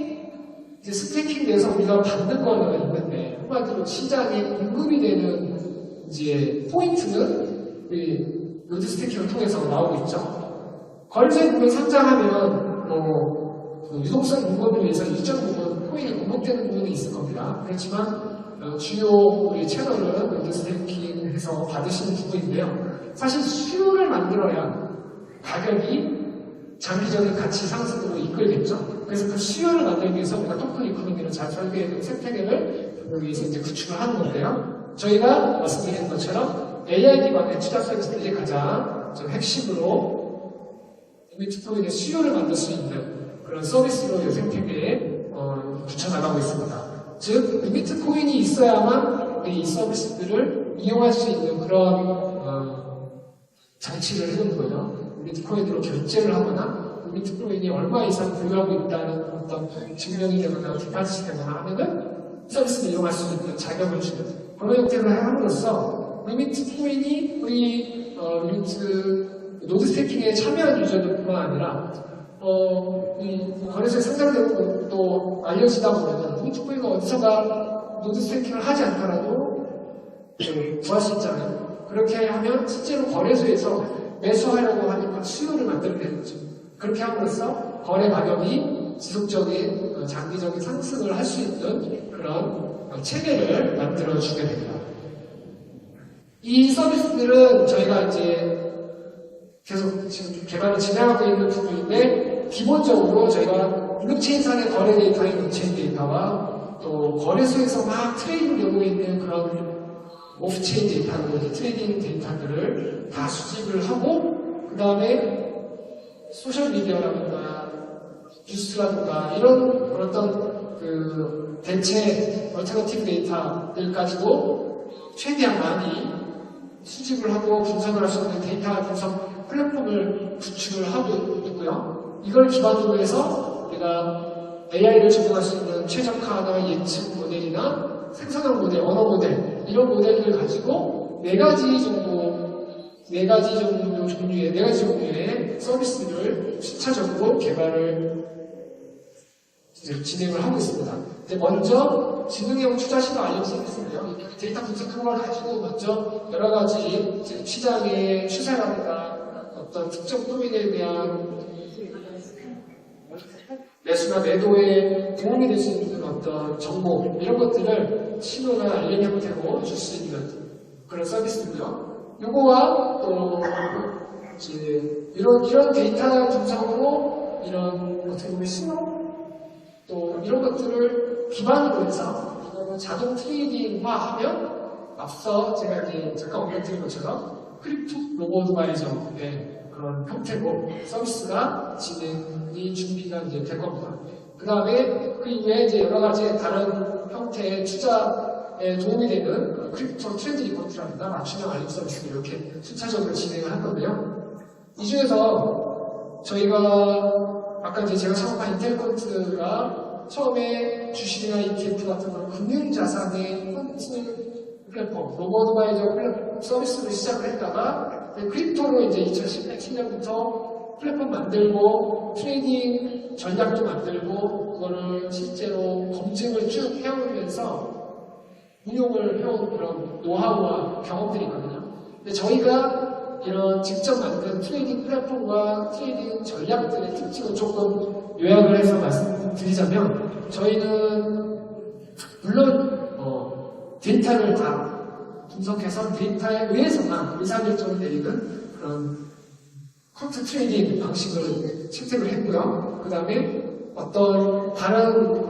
이제 스태킹돼서 우리가 받는 거는 있는데, 한마디로 시장에 공급이 되는 이제 포인트는 우리 노드 스태킹을 통해서 나오고 있죠. 거래소에 부분 상장하면 그 유동성 공급을 위해서 일정 부분 코인이 공급되는 부분이 있을 겁니다. 그렇지만 주요 우리 채널은 노드 스태킹해서 받으시는 부분인데요. 사실 수요를 만들어야 가격이 장기적인 가치 상승으로 이끌겠죠. 그래서 그 수요를 만들기 위해서 우리가 토큰 이코노미를 잘 설계해둔 생태계를 여기서 이제 구축을 하는 건데요. 저희가 말씀드린 것처럼 AI 기반의 투자 서비스들이 가장 좀 핵심으로 유니트 코인의 수요를 만들 수 있는 그런 서비스로 이 생태계에 붙여나가고 있습니다. 즉, 유니트 코인이 있어야만 이 서비스들을 이용할 수 있는 그런 장치를 해놓은 거죠. 비트코인으로 결제를 하거나 비트코인이 얼마 이상 보유하고 있다는 어떤 증명이 되거나 디파짓이 되거나 하면은 서비스를 이용할 수 있는 자격을 주는 그런 형태로 함으로써 비트코인이 우리 노드 스태킹에 참여한 유저들뿐만 아니라 이 거래소에 상장되고 또 알려지다 보면 비트코인가 어디서가 노드 스태킹을 하지 않더라도 구할 수 있잖아요. 그렇게 하면 실제로 거래소에서 매수하려고 하니까 수요를 만들어내는 거죠. 그렇게 함으로써 거래 가격이 지속적인 장기적인 상승을 할 수 있는 그런 체계를 만들어주게 됩니다. 이 서비스들은 저희가 이제 계속 지금 개발을 진행하고 있는 부분인데, 기본적으로 저희가 블록체인상의 거래 데이터인 온체인 데이터와 또 거래소에서 막 트레이딩 되고 있는 그런 오프체인 데이터로 트레이딩 데이터들을 다 수집을 하고, 그 다음에 소셜미디어라든가 뉴스라든가 이런 어떤 그 대체 얼터너티브 데이터들까지도 최대한 많이 수집을 하고 분석을 할 수 있는 데이터 분석 플랫폼을 구축을 하고 있고요. 이걸 기반으로 해서 우리가 AI를 적용할 수 있는 최적화나 예측 모델이나 생성형 모델, 언어 모델 이런 모델을 가지고 네 가지 종류의 서비스를 순차적으로 개발을 진행을 하고 있습니다. 먼저 지능형 투자 신호 알림 서비스인데요. 데이터 분석한 걸 가지고 먼저 여러 가지 시장의 추세라든가 어떤 특정 도면에 대한 매수나 매도에 도움이 될 수 있는 어떤 정보 이런 것들을 신호나 알림 형태로 줄 수 있는 그런 서비스고요. 요거와 또 이런 데이터 분석으로 이런 어떻게 보면 신호 또 이런 것들을 기반으로 해서 이거는 자동 트레이딩화하면 앞서 제가 이제 잠깐 언급드린 것처럼 크립토 로보 어드바이저의 그런 형태로 서비스가 진행이 준비가 이제 될 겁니다. 그 다음에 그 이외에 이제 여러 가지 다른 형태의 투자에 도움이 되는 크립토 트렌드 리포트라든가 맞춤형 알림 서비스를 이렇게 순차적으로 진행을 한 건데요. 이 중에서 저희가 아까 이제 제가 창업한 인텔펀트가 처음에 주식이나 ETF 같은 그런 금융자산의 펀트 플랫폼, 로보어드바이저 플랫폼 서비스를 시작을 했다가 크립토로 이제 2017년부터 플랫폼 만들고 트레이딩 전략도 만들고 그거를 실제로 검증을 쭉 해오면서 운용을 해온 그런 노하우와 경험들이 있거든요. 근데 저희가 이런 직접 만든 트레이딩 플랫폼과 트레이딩 전략들의 특징을 조금 요약을 해서 말씀드리자면 저희는 물론 데이터를 다 분석해서 데이터에 의해서만 의사결정을 내리는 그런 쿼트 트레이딩 방식을 채택을 했고요. 그 다음에 어떤 다른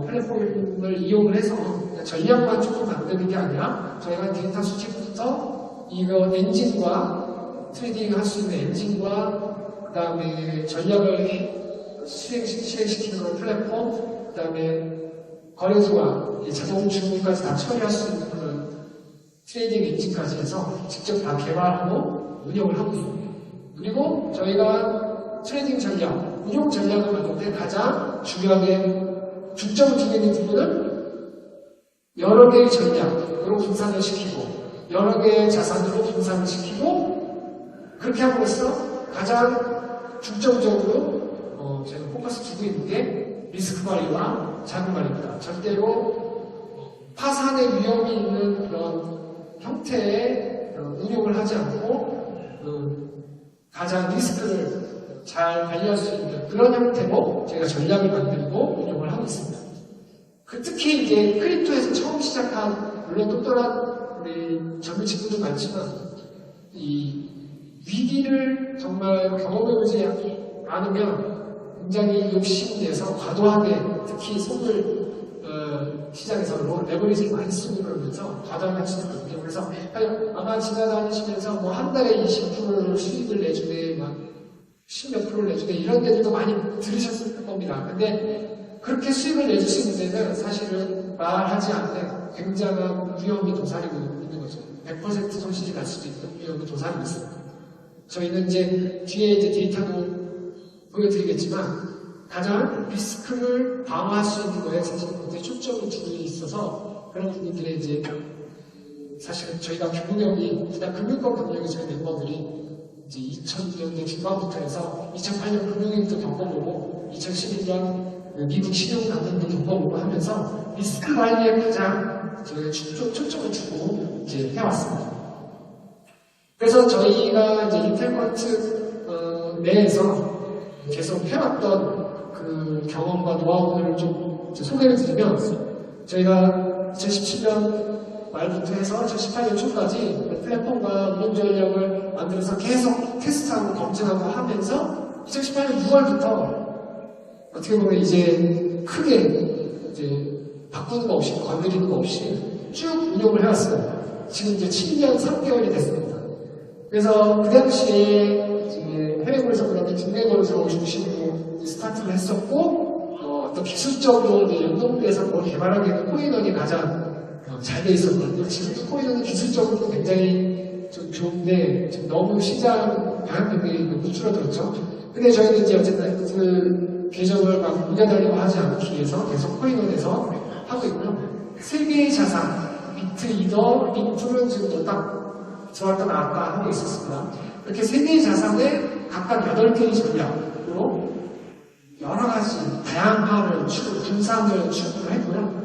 플랫폼을 이용을 해서 전략만 조금 만드는 게 아니라 저희가 데이터 수집부터 이거 엔진과 트레이딩 할 수 있는 엔진과 그 다음에 전략을 실행시키는 그런 플랫폼, 그 다음에 거래소와 자동 주문까지 다 처리할 수 있는 그런 트레이딩 엔진까지 해서 직접 다 개발하고 운영을 하고 있습니다. 그리고 저희가 트레이딩 전략, 운용 전략을 만들 때 가장 중요하게 중점을 두게 되는 부분은 여러 개의 전략으로 분산을 시키고 여러 개의 자산으로 분산을 시키고 그렇게 함으로써 가장 중점적으로 제가 포커스 두고 있는 게 리스크 관리와 자금 관리입니다. 절대로 파산의 위험이 있는 그런 형태의 운용을 하지 않고 가장 리스크를 잘 관리할 수 있는 그런 형태로 저희가 전략을 만들고 운용을 하고 있습니다. 특히 이제 크립토에서 처음 시작한 물론 똑똑한 우리 젊은 친구도 많지만 이 위기를 정말 경험해보지 않으면 굉장히 욕심내서 과도하게 특히 선물 시장에서 레버리지를 많이 쓰고 그러면서 과도하게 할 수 있거든요. 그래서 아마 지나다니시면서 뭐 한 달에 20%를 수익을 내주네, 막 10몇 프로를 내주네 이런 데들도 많이 들으셨을 겁니다. 근데 그렇게 수익을 내줄 수 있는 데는 사실은 말하지 않는 굉장한 위험이 도사리고 있는 거죠. 100% 손실이 날 수도 있는 위험이 도사리고 있습니다. 저희는 이제 뒤에 이제 데이터도 보여드리겠지만 가장 리스크를 방어할 수 있는 거에 사실 굉장히 초점을 두고 있어서 그런 부분들에 이제 사실은 저희가 금융형이 일단 금융권 금융이 저희 멤버들이 이제 2000년대 중반부터 해서 2008년 금융위기도 겪어보고 2011년 미국 신용난문도 겪어보고 하면서 리스크 관리에 가장 저희가 초점을 두고 이제 해왔습니다. 그래서 저희가 이제 인텔펀트 내에서 계속 해왔던 그 경험과 노하우를 좀 소개를 드리면 저희가 2017년 말부터 해서 2018년 초까지 플랫폼과 운영 전략을 만들어서 계속 테스트하고 검증하고 하면서 2018년 6월부터 어떻게 보면 이제 크게 이제 바꾸는 거 없이 건드리는 거 없이 쭉 운영을 해왔어요. 지금 이제 7년 3개월이 됐습니다. 그래서 그 당시에 이제 해외거래소 그다음에 국내 거래소 중심으로 스타트를 했었고 또 기술적으로 이제 연동돼서 뭘 개발하기에는 코인원이 가장 잘 돼 있었거든요. 지금도 코인은 기술적으로 굉장히 좀 좋은데 지금 너무 시장 방향성이 너무 줄어들었죠. 근데 저희는 이제 어쨌든 그 계정을 막 무게달리고 하지 않기 위해서 계속 코인원에서 하고 있고요. 세 개의 자산, 비트, 이더, 리플은 지금도 딱 들어왔다 나왔다 하고 있었습니다. 이렇게 세 개의 자산에 각각 8개의 전략으로 여러 가지 다양화를 분산을 추구를 했고요.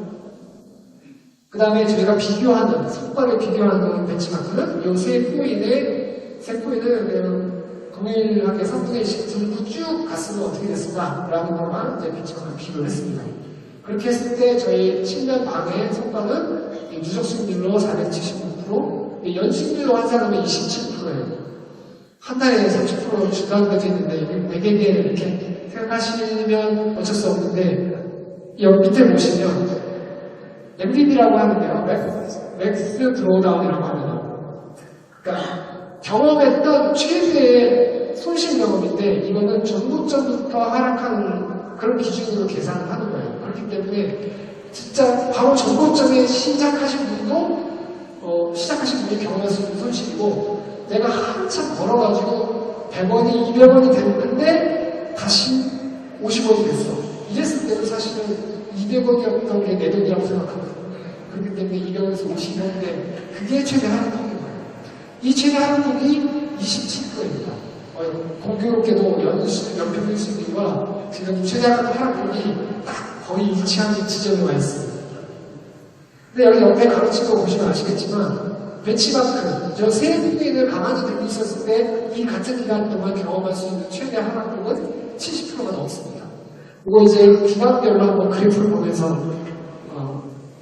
그 다음에 저희가 비교하는, 성과를 비교하는 벤치마크는 이 세 코인을 동일하게 3분의 1씩 들고 쭉 갔으면 어떻게 됐을까? 라는 것만 이제 벤치마크를 비교를 했습니다. 그렇게 했을 때 저희 7년 반의 성과는 누적 수익률로 476%, 연수익률로 환산하면 27%예요. 한 달에 30% 준다는 것도 있는데, 4개개 이렇게 생각하시면 어쩔 수 없는데, 여기 밑에 보시면, MVP라고 하는데요. 맥스 드로우다운이라고 하면요. 그러니까 경험했던 최대의 손실 경험인데 이거는 전부터 하락하는 그런 기준으로 계산을 하는 거예요. 그렇기 때문에 진짜 바로 전고점에 시작하신 분이 경험할 수 있는 손실이고, 내가 한참 벌어가지고 100원이 200원이 됐는데 다시 50원이 됐어. 이랬을 때는 사실은 200원이었던 게 내 돈이라고 생각합니다. 그렇기 때문에 200원에서 50원인데 그게 최대 하락폭인 거예요. 이 최대 하락폭이 27%입니다. 공교롭게도 연평균 수익률과 지금 최대 하락폭이 딱 거의 일치하는 지점에 와 있습니다. 근데 여기 옆에 가로친 거 보시면 아시겠지만, 벤치마크, 저 세부인을 가만히 들고 있었을 때 이 같은 기간 동안 경험할 수 있는 최대 하락폭은 70%가 넘습니다. 이거 이제 기간별로 한번 그래프를 보면서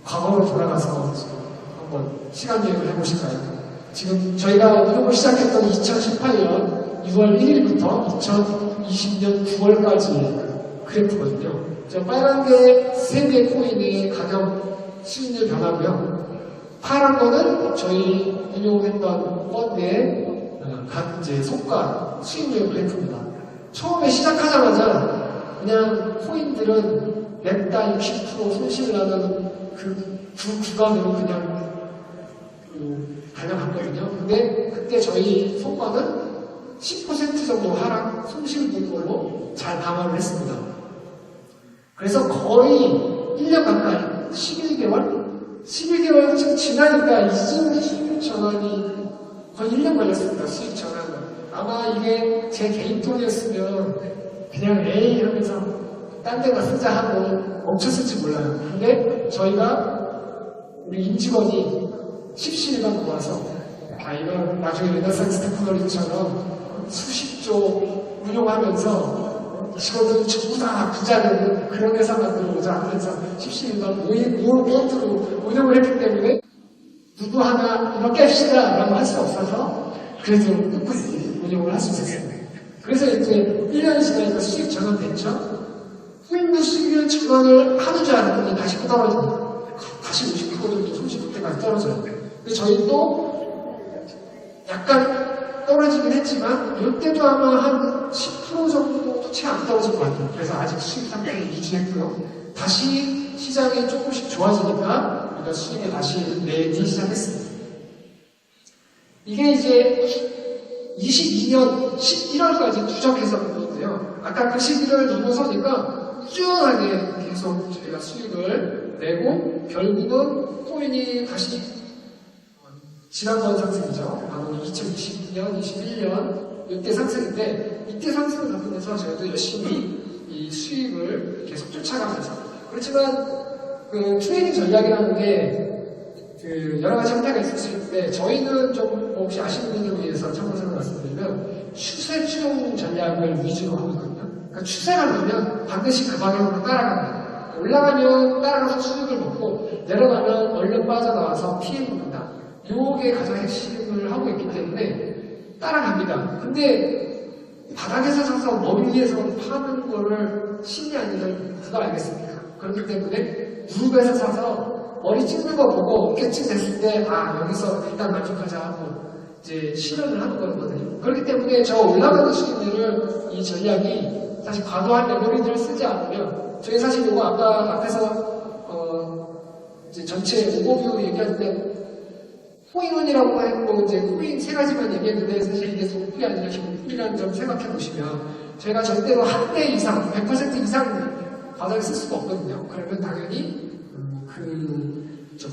과거로 돌아가서 한번 시간 여행을 해보실까요? 지금 저희가 이걸 시작했던 2018년 6월 1일부터 2020년 9월까지의 그래프거든요. 저 빨간 게 3개 코인의 가격 수익률 변화고요. 파란 거는 저희 운용했던 펀드의 각 이제 속가 수익률 그래프입니다. 처음에 시작하자마자 그냥 코인들은 냅다 60% 손실 나는 그 구간으로 그냥 달려갔거든요. 근데 그때 저희 속가는 10% 정도 하락 손실 본 걸로 잘 방어를 했습니다. 그래서 거의 1년 가까이 11개월 좀 지나니까 이중 수익 전환이 거의 1년 걸렸습니다. 수익 전환은. 아마 이게 제 개인 돈이었으면 그냥 에이 하면서 딴 데가 쓰자 하고 멈췄을지 몰라요. 근데 저희가 우리 임직원이 십시일반 모아서 이건 나중에 르네상스 테크놀로지처럼 수십조 운용하면서 직원들 전부 다 부자 되는 그런 회사 만들어보자 하면서 십시일반 모먼트로 운영을 했기 때문에 누구 하나 이렇게 합시다 라고 할 수 없어서 그래도 끝까지 운영을 할 수 있었어요. 그래서 이제 1년이 지나니까 수익 전환됐죠. 후임도 수익률 전환을 하는 줄 알았더니 다시 또 떨어집니다. 다시 50% 정도 손실 그때까지 떨어져요. 근데 저희도 약간 떨어지긴 했지만 이때도 아마 한 10% 정도도 채 안 떨어진 것 같아요. 그래서 아직 수익 상태를 유지했고요. 다시 시장이 조금씩 좋아지니까 우리가 수익을 다시 내기 시작했습니다. 이게 이제 22년 11월까지 누적해서거든요. 아까 그 시기를 넘어서니까 꾸준하게 계속 저희가 수익을 내고 결국은 코인이 다시 지난번 상승이죠. 바로 2020년, 21년 이때 상승인데 이때 상승을 바꾸면서 저희도 열심히 이 수익을 계속 쫓아가면서 그렇지만 그 트레이딩 전략이라는 게 그 여러 가지 형태가 있을 수 있는데 저희는 좀 혹시 아시는 분들을 위해서 참고서를 말씀드리면 추세 추종 전략을 위주로 하고 있거든요. 그러니까 추세가 나면 반드시 그 방향으로 따라갑니다. 올라가면 따라가서 수익을 먹고 내려가면 얼른 빠져나와서 피해 입는다. 요게 가장 핵심을 하고 있기 때문에 따라갑니다. 근데 바닥에서 사서 머리 위에서 파는 거를 신이 아니면 누가 알겠습니까? 그렇기 때문에 무릎에서 사서 머리 찍는 거 보고 어깨쯤 됐을 때 여기서 일단 만족하자 하고 이제 실현을 하는 거거든요. 그렇기 때문에 저 올라가는 수익률을 이 전략이 사실 과도한 메모리들을 쓰지 않으면 저희 사실 이거 아까 앞에서 이제 전체 오버뷰 얘기할 때 코인원이라고 했고 이제 코인 세 가지만 얘기했는데 사실 이게 소품이 아니라 기본품이라는 점 생각해 보시면 저희가 절대로 한 대 이상, 100% 이상 바닥에 쓸 수가 없거든요. 그러면 당연히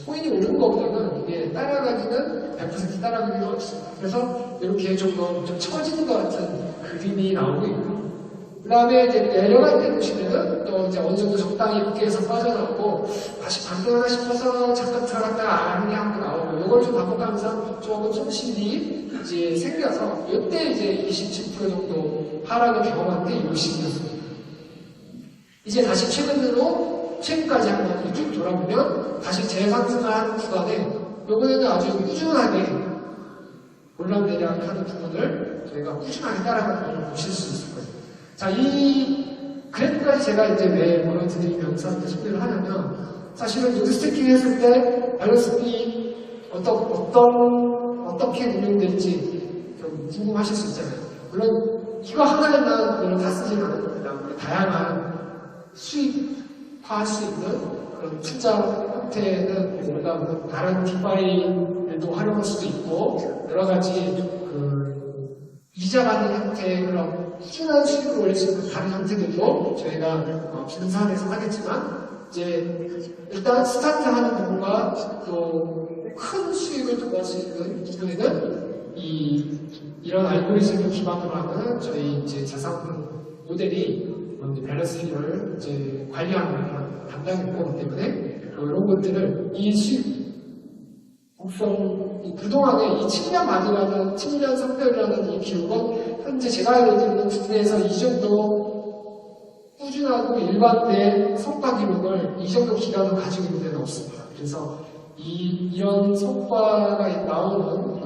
코인이 오른 거보다는 이게 따라가기는 100% 따라가기는 어렵습니다. 그래서 이렇게 좀 처지는 것 같은 그림이 나오고 있고 그 다음에 이제 내려갈 때 보시면은 또 이제 어느 정도 적당히 무게에서 빠져나오고 다시 반등하나 싶어서 잠깐 들어갔다가 하고 나오고 이걸 좀 반복하면서 조금 손실이 이제 생겨서 이때 이제 27% 정도 하락을 경험한 게 이 시기였습니다. 이제 다시 최근까지 한번 쭉 돌아보면 다시 재상승을 하는 구간에 이번에는 아주 꾸준하게 올라내리하는 부분을 저희가 꾸준하게 따라가는 걸 보실 수 있을 거예요. 자, 이 그래프까지 제가 이제 왜 보여드리면서 소개를 하냐면 사실은 노드 스태킹 했을 때 밸런스비 어떻게 운영될지 좀 궁금하실 수 있잖아요. 물론 이거 하나에만 다 쓰지는 않을 겁니다. 다양한 수익화할 수 있는 그런 투자 형태는 뭔가 다른 디파이도 활용할 수도 있고 여러 가지 이자 받는 형태의 그런 꾸준한 수익을 올릴 수 있는 다른 형태들도 저희가 분산해서 하겠지만 이제 일단 스타트하는 부분과 또 큰 수익을 도모할 수 있는 부분에는 이런 알고리즘을 기반으로 하는 저희 이제 자산 모델이 밸런스를 이제 관리하는 그런 담당이 있기 때문에 이런 것들을 이 수익 그동안에 이 7년 만이라는 7년 3개월이라는 이 기록은 현재 제가 알고 있는 국내에서 이 정도 꾸준하고 일관된 성과 기록을 이 정도 기간을 가지고 있는 데는 없습니다. 그래서 이런 성과가 나오는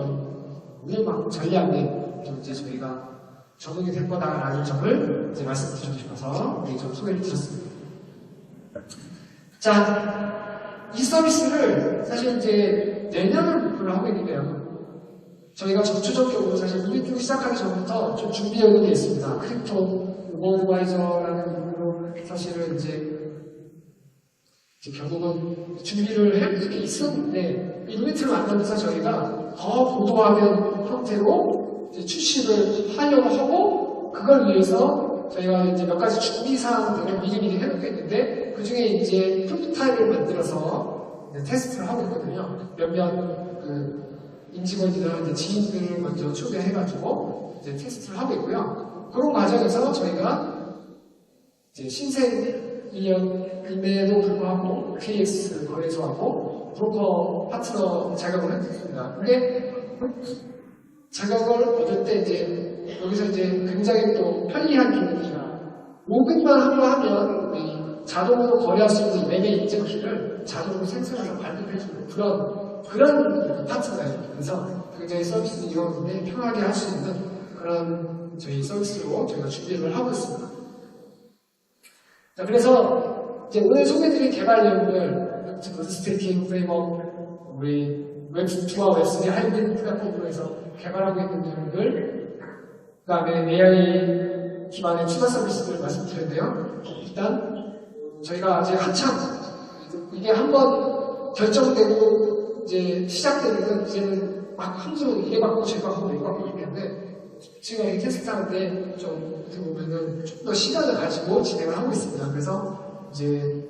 운영 전략에 좀 이제 저희가 적용이 될 거다라는 점을 이제 말씀드리고 싶어서 좀 소개를 드렸습니다. 자, 이 서비스를 사실 이제 내년을 목표로 하고 있는데요. 저희가 전초적으로 사실 우리 쪽 시작하기 전부터 좀 준비되어 있습니다. 크립토 오버바이저라는 이름으로 사실은 이제 결국은 준비를 해 이렇게 있었는데 이 유니트를 만들면서 저희가 더 고도화된 형태로 이제 출시를 하려고 하고 그걸 위해서 저희가 이제 몇 가지 준비 사항들을 미리미리 해놓고 있는데 그 중에 이제 프로토타입을 만들어서 이제 테스트를 하고 있거든요. 몇몇 임직원이나 이제 지인들을 먼저 초대해가지고 이제 테스트를 하고 있고요. 그런 과정에서 저희가 이제 신생 인력임에도 불구하고 KX 거래소하고 브로커 파트너 자격을 했습니다. 근데 자격을 얻을 때 이제 여기서 이제 굉장히 또 편리한 기능이 로그인만 한번 하면 자동으로 거래할 수 있는 웹의 인증키를 자동으로 생성해서 발급해주는 그런 파트너예요. 그래서 굉장히 서비스 이용자들이 편하게 할 수 있는 그런 저희 서비스로 저희가 준비를 하고 있습니다. 자, 그래서 이제 오늘 소개드린 개발 내용들, 스테이킹 프레임워크, 우리 웹2와 웹3 하이브리드 플랫폼으로 해서 개발하고 있는 내용들, 그 다음에 AI 기반의 추가 서비스를 말씀드렸는데요. 일단 저희가 아직 한참 이게 한번 결정되고 이제 시작되면 이제는 막 함부로 이래 받고 저래 받고 이래 받고 있는데 지금 이 테스트하는데 좀 어떻게 보면은 좀 더 시간을 가지고 진행을 하고 있습니다. 그래서 이제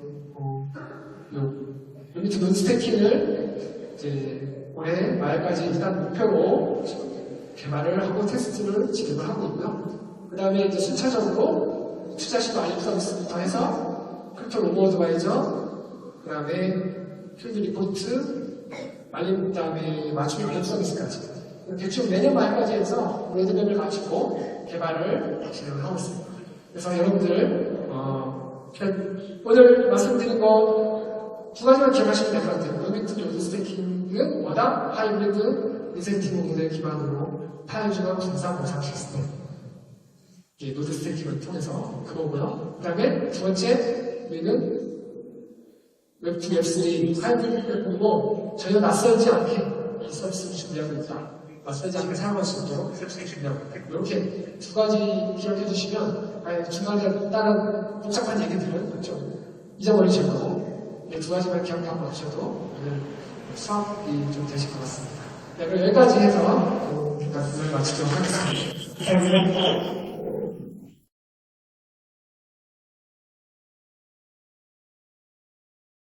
유니트 논 스태킹을 이제 올해 말까지 일단 목표로 개발을 하고 테스트를 진행을 하고 있고요. 그 다음에 이제 순차적으로 투자시도 알림 서비스부터 해서 크립토 로보 어드바이저, 그 다음에 필드 리포트, 알림, 그 다음에 맞춤 알림 서비스까지. 대충 내년 말까지 해서 로드맵을 가지고 개발을 진행을 하고 있습니다. 그래서 여러분들, 오늘 말씀드린 거 두 가지만 기억하시면 될 것 같아요. 유니트 노드 스태킹은 뭐다? 하이브리드 인센티브 모델 기반으로 타임중앙 분산 보상 시스템. 이게 노드 스태킹을 통해서 그거고요. 그 다음에 두 번째, 우리는 웹2, 웹3 하이브리드 플랫폼으로 저희가 낯설지 않게 이 서비스를 준비하고 있다. 낯설지 않게 사용할 수 있도록 서비스를 준비하고 있다. 이렇게 두 가지 기억해 주시면 중간에 다른 복잡한 얘기들은 좀 잊어버리셔도 이 두 가지만 기억하고 가셔도 오늘 수업이 좀 되실 것 같습니다. 네, 그럼 여기까지 해서 오늘 마치도록 하겠습니다.